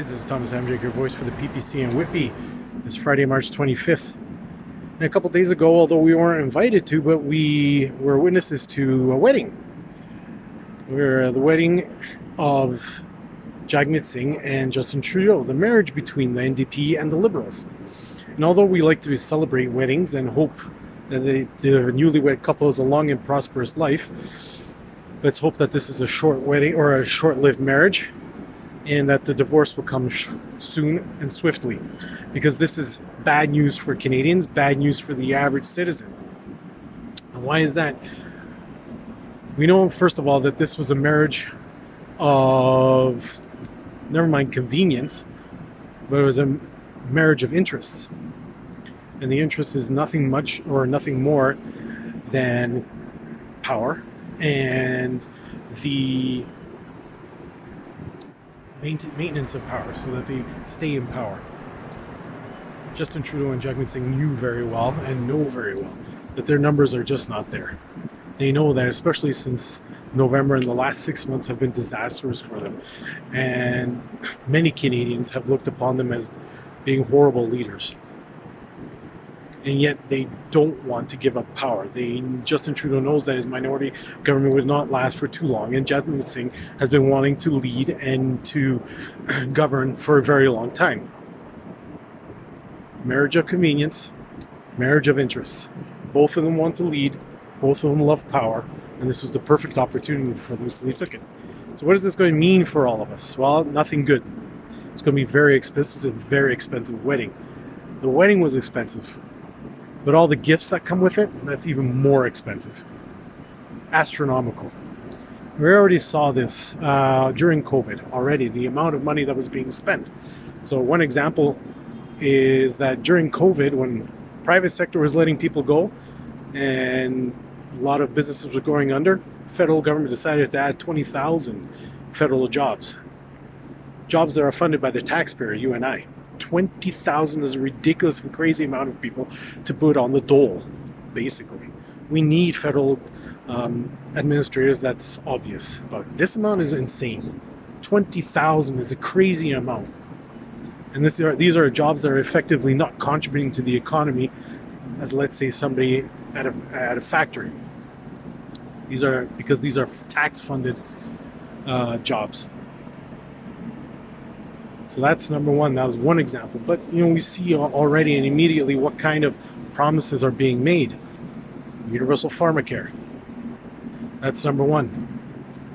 This is Thomas Amjak, your voice for the PPC in Whitby. It's Friday, March 25th. And a couple days ago, although we weren't invited to, but we were witnesses to a wedding. We're the wedding of Jagmeet Singh and Justin Trudeau, the marriage between the NDP and the Liberals. And although we like to celebrate weddings and hope that the newlywed couple has a long and prosperous life, let's hope that this is a short wedding or a short-lived marriage, and that the divorce will come soon and swiftly, because this is bad news for Canadians, bad news for the average citizen. And why is that? We know, first of all, that this was a marriage of, never mind convenience, but it was a marriage of interests. And the interest is nothing much or nothing more than power and the maintenance of power, so that they stay in power. Justin Trudeau and Jagmeet Singh knew very well and know very well that their numbers are just not there. They know that, especially since November, and the last 6 months have been disastrous for them. And many Canadians have looked upon them as being horrible leaders. And yet they don't want to give up power. Justin Trudeau knows that his minority government would not last for too long, and Jagmeet Singh has been wanting to lead and to govern for a very long time. Marriage of convenience, marriage of interests. Both of them want to lead, both of them love power, and this was the perfect opportunity for them, so they took it. So what is this going to mean for all of us? Well, nothing good. It's going to be very expensive. It's a very expensive wedding. The wedding was expensive, but all the gifts that come with it, that's even more expensive. Astronomical. We already saw this during COVID already, the amount of money that was being spent. So one example is that during COVID, when private sector was letting people go and a lot of businesses were going under, the federal government decided to add 20,000 federal jobs. Jobs that are funded by the taxpayer, you and I. 20,000 is a ridiculous and crazy amount of people to put on the dole, basically. We need federal administrators, that's obvious. But this amount is insane. 20,000 is a crazy amount. And these are jobs that are effectively not contributing to the economy as, let's say, somebody at a factory. These are tax-funded jobs. So that's number one. That was one example. But we see already and immediately what kind of promises are being made. Universal pharmacare. That's number one.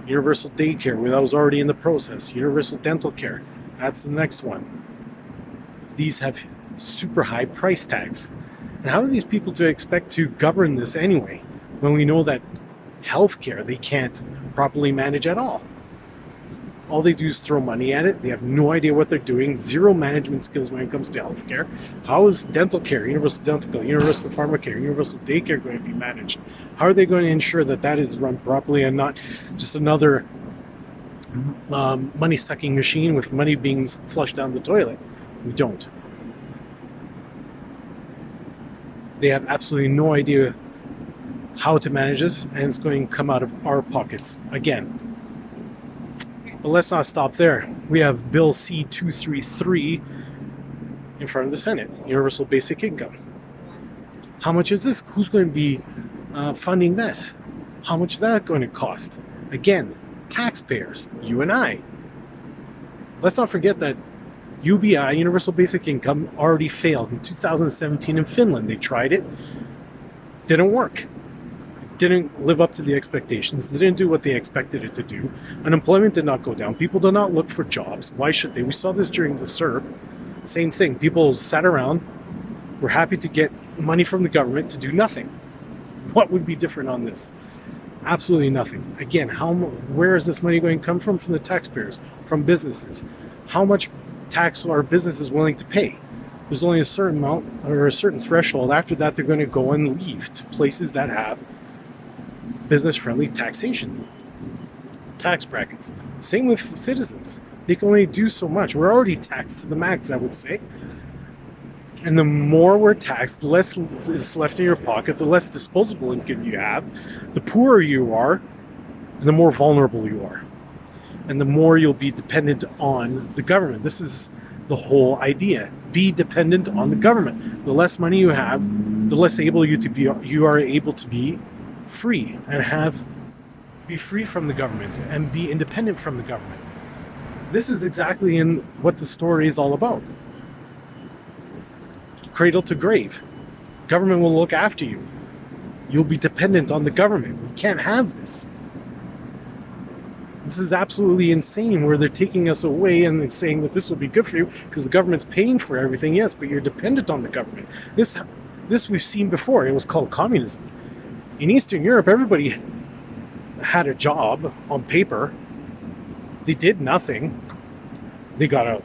Universal daycare, that was already in the process. Universal dental care. That's the next one. These have super high price tags. And how are these people to expect to govern this anyway, when we know that healthcare they can't properly manage at all? All they do is throw money at it. They have no idea what they're doing. Zero management skills when it comes to healthcare. How is dental care, universal dental care, universal pharmacare, universal daycare going to be managed? How are they going to ensure that that is run properly and not just another money-sucking machine with money being flushed down the toilet? We don't. They have absolutely no idea how to manage this, and it's going to come out of our pockets again. But let's not stop there. We have Bill C-233 in front of the Senate, Universal Basic Income. How much is this? Who's going to be funding this? How much is that going to cost? Again, taxpayers, you and I. Let's not forget that UBI, Universal Basic Income, already failed in 2017 in Finland. They tried it, didn't work. Didn't live up to the expectations. They didn't do what they expected it to do. Unemployment did not go down. People did not look for jobs. Why should they? We saw this during the CERB. Same thing. People sat around, were happy to get money from the government to do nothing. What would be different on this? Absolutely nothing. Again, where is this money going to come from? From the taxpayers, from businesses. How much tax are businesses willing to pay? There's only a certain amount or a certain threshold. After that, they're going to go and leave to places that have business-friendly taxation, tax brackets. Same with citizens. They can only do so much. We're already taxed to the max, I would say. And the more we're taxed, the less is left in your pocket, the less disposable income you have, the poorer you are, and the more vulnerable you are. and the more you'll be dependent on the government. This is the whole idea. Be dependent on the government. The less money you have, the less able you are able to be free and be free from the government and be independent from the government. This is exactly in what the story is all about. Cradle to grave. Government will look after you. You'll be dependent on the government. We can't have this. This is absolutely insane where they're taking us away and saying that this will be good for you because the government's paying for everything. Yes, but you're dependent on the government. This we've seen before. It was called communism. In Eastern Europe, everybody had a job on paper. They did nothing. They got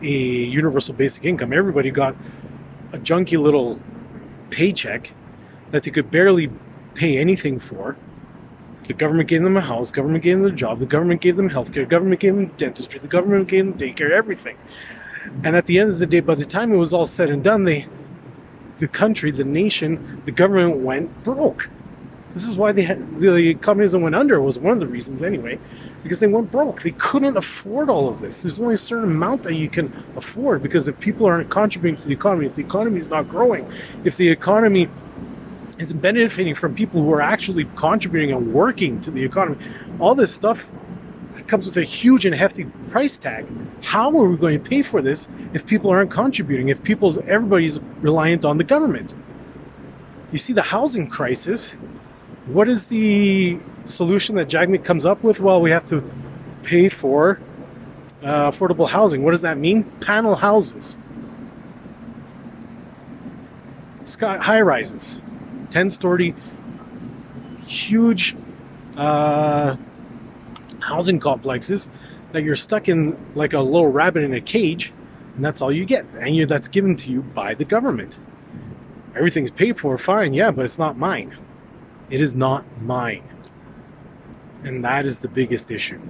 a universal basic income. Everybody got a junky little paycheck that they could barely pay anything for. The government gave them a house, government gave them a job, the government gave them healthcare, government gave them dentistry, the government gave them daycare, everything. And at the end of the day, by the time it was all said and done, the country, the nation, the government went broke. This is why the communism went under, was one of the reasons anyway, because they went broke. They couldn't afford all of this. There's only a certain amount that you can afford, because if people aren't contributing to the economy, if the economy is not growing, if the economy isn't benefiting from people who are actually contributing and working to the economy, all this stuff comes with a huge and hefty price tag. How are we going to pay for this if people aren't contributing, if everybody's reliant on the government? You see the housing crisis. What is the solution that Jagmeet comes up with? Well, we have to pay for affordable housing. What does that mean? Panel houses. High rises. 10-story, huge housing complexes that you're stuck in like a little rabbit in a cage, and that's all you get. And that's given to you by the government. Everything's paid for, fine, yeah, but it's not mine. It is not mine. And that is the biggest issue.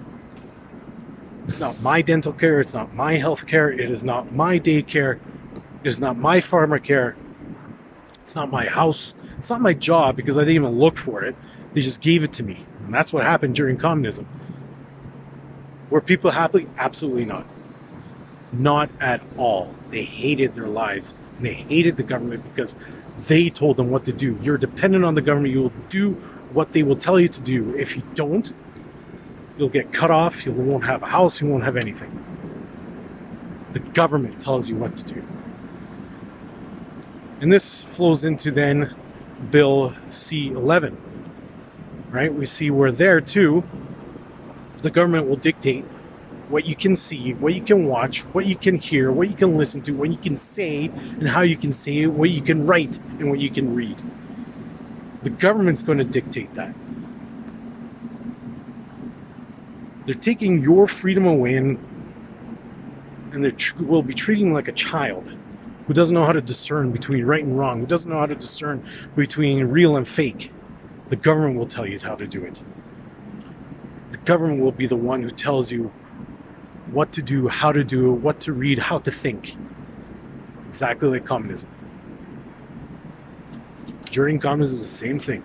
It's not my dental care, it's not my health care, it is not my daycare, it is not my pharma care, it's not my house, it's not my job because I didn't even look for it. They just gave it to me. And that's what happened during communism. Were people happy? Absolutely not. Not at all. They hated their lives. And they hated the government because they told them what to do. You're dependent on the government. You will do what they will tell you to do. If you don't, you'll get cut off. You won't have a house. You won't have anything. The government tells you what to do. And this flows into then Bill C-11, right? We see where there too, the government will dictate what you can see, what you can watch, what you can hear, what you can listen to, what you can say, and how you can say it, what you can write, and what you can read. The government's going to dictate that. They're taking your freedom away, and they will be treating you like a child who doesn't know how to discern between right and wrong, who doesn't know how to discern between real and fake. The government will tell you how to do it. The government will be the one who tells you what to do, how to do, what to read, how to think. Exactly like communism. During communism, the same thing.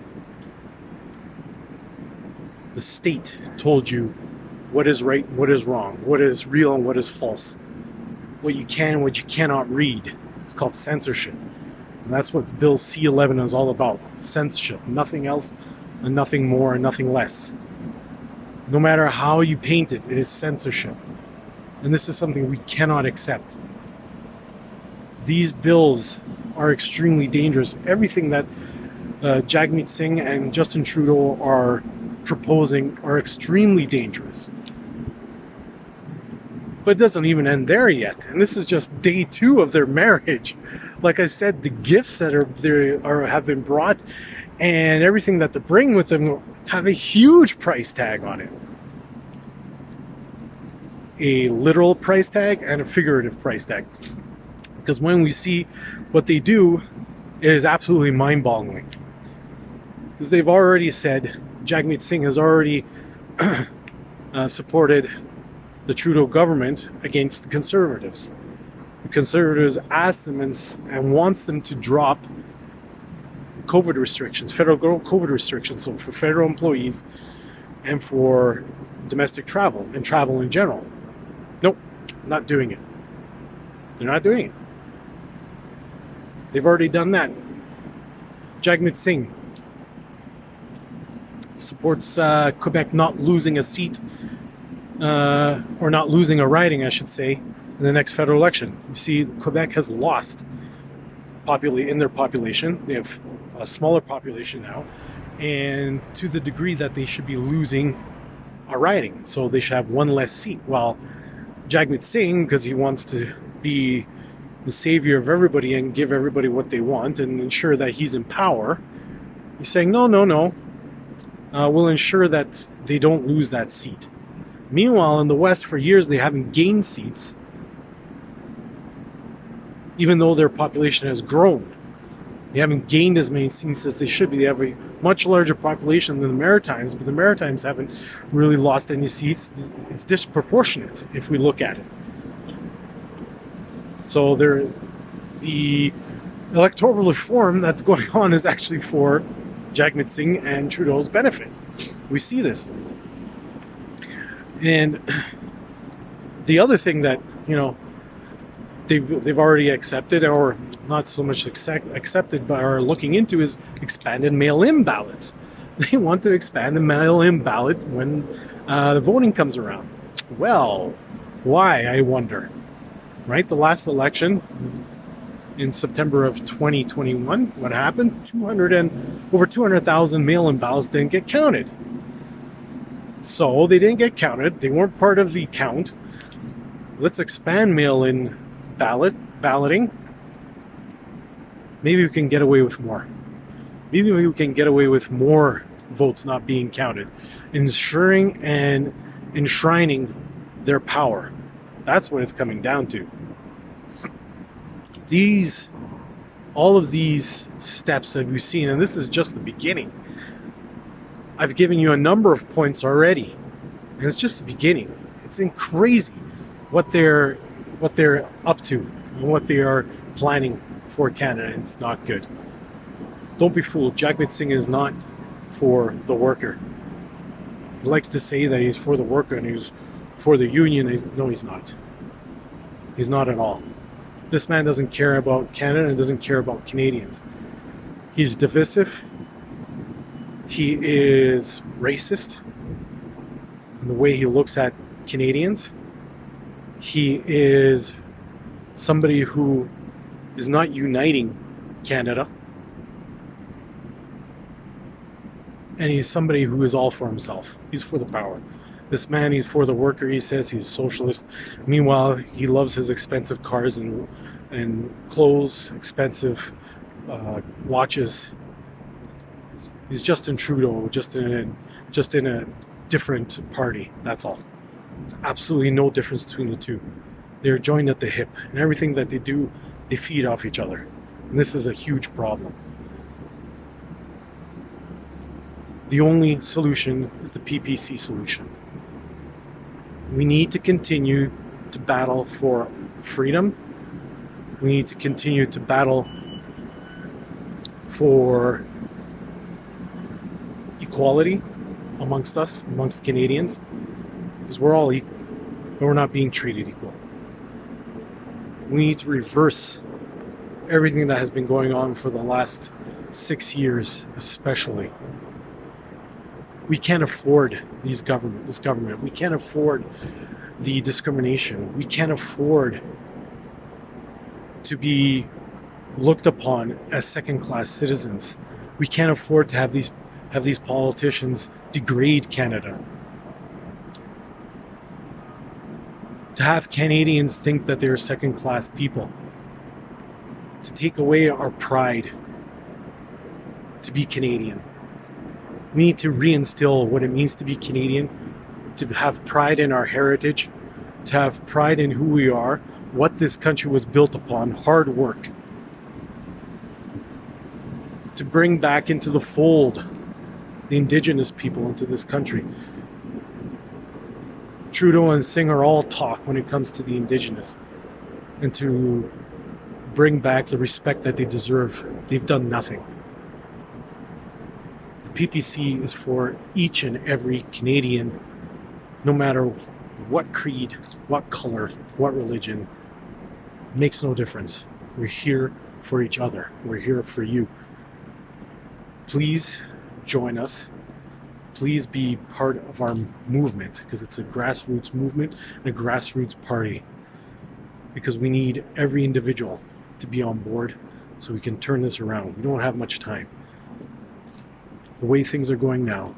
The state told you what is right and what is wrong, what is real and what is false, what you can and what you cannot read. It's called censorship. And that's what Bill C-11 is all about. Censorship. Nothing else and nothing more and nothing less. No matter how you paint it, it is censorship. And this is something we cannot accept. These bills are extremely dangerous. Everything that Jagmeet Singh and Justin Trudeau are proposing are extremely dangerous. But it doesn't even end there yet. And this is just day 2 of their marriage. Like I said, the gifts that have been brought and everything that they bring with them have a huge price tag on it. A literal price tag and a figurative price tag. Because when we see what they do, it is absolutely mind-boggling. Because they've already said, Jagmeet Singh has already supported the Trudeau government against the Conservatives. The Conservatives asked them and wants them to drop COVID restrictions, federal COVID restrictions, so for federal employees and for domestic travel and travel in general. Nope, not doing it. They're not doing it. They've already done that. Jagmeet Singh supports Quebec not losing a seat, or not losing a riding, I should say, in the next federal election. You see, Quebec has lost in their population. They have a smaller population now, and to the degree that they should be losing a riding, so they should have one less seat. While Jagmeet Singh, because he wants to be the savior of everybody and give everybody what they want and ensure that he's in power, he's saying, no, we'll ensure that they don't lose that seat. Meanwhile, in the West, for years, they haven't gained seats, even though their population has grown. They haven't gained as many seats as they should be. They have a much larger population than the Maritimes, but the Maritimes haven't really lost any seats. It's disproportionate if we look at it. So the electoral reform that's going on is actually for Jagmeet Singh and Trudeau's benefit. We see this. And the other thing that, they've already accepted, or not so much accepted, but are looking into, is expanded mail-in ballots. They want to expand the mail-in ballot when the voting comes around. Well, why, I wonder? Right? The last election in September of 2021, what happened? Over 200,000 mail-in ballots didn't get counted. So they didn't get counted. They weren't part of the count. Let's expand mail-in balloting. Maybe we can get away with more. Maybe we can get away with more votes not being counted, ensuring and enshrining their power. That's what it's coming down to. All of these steps that we've seen, and this is just the beginning. I've given you a number of points already, and it's just the beginning. It's crazy what they're up to and what they are planning for Canada, and it's not good. Don't be fooled. Jagmeet Singh is not for the worker. He likes to say that he's for the worker and he's for the union. No, he's not. He's not at all. This man doesn't care about Canada and doesn't care about Canadians. He's divisive. He is racist in the way he looks at Canadians. He is somebody who is not uniting Canada. And he's somebody who is all for himself. He's for the power. This man, he's for the worker. He says he's socialist. Meanwhile, he loves his expensive cars and clothes, expensive watches. He's Justin Trudeau, just in a different party. That's all. There's absolutely no difference between the two. They're joined at the hip, and everything that they do, they feed off each other. And this is a huge problem. The only solution is the PPC solution. We need to continue to battle for freedom. We need to continue to battle for equality amongst us, amongst Canadians, because we're all equal, but we're not being treated equal. We need to reverse everything that has been going on for the last 6 years, especially. We can't afford this government. We can't afford the discrimination. We can't afford to be looked upon as second-class citizens. We can't afford to have these politicians degrade Canada. To have Canadians think that they're second-class people. To take away our pride to be Canadian. We need to reinstill what it means to be Canadian, to have pride in our heritage, to have pride in who we are, what this country was built upon, hard work. To bring back into the fold the Indigenous people into this country. Trudeau and Singh are all talk when it comes to the Indigenous, and to bring back the respect that they deserve. They've done nothing. The PPC is for each and every Canadian no matter what creed, what color, what religion, makes no difference. We're here for each other. We're here for you. Please join us. Please be part of our movement, because it's a grassroots movement and a grassroots party. Because we need every individual to be on board so we can turn this around. We don't have much time. The way things are going now,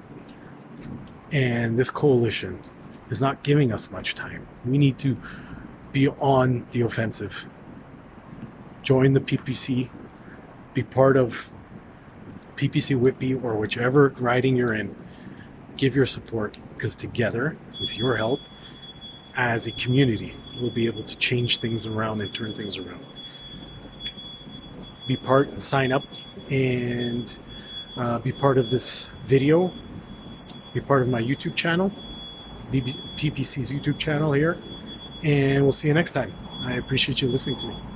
and this coalition is not giving us much time. We need to be on the offensive. Join the PPC. Be part of PPC Whitby or whichever riding you're in. Give your support, because together, with your help, as a community, we'll be able to change things around and turn things around. Be part and sign up and be part of this video. Be part of my YouTube channel, PPC's YouTube channel here, and we'll see you next time. I appreciate you listening to me.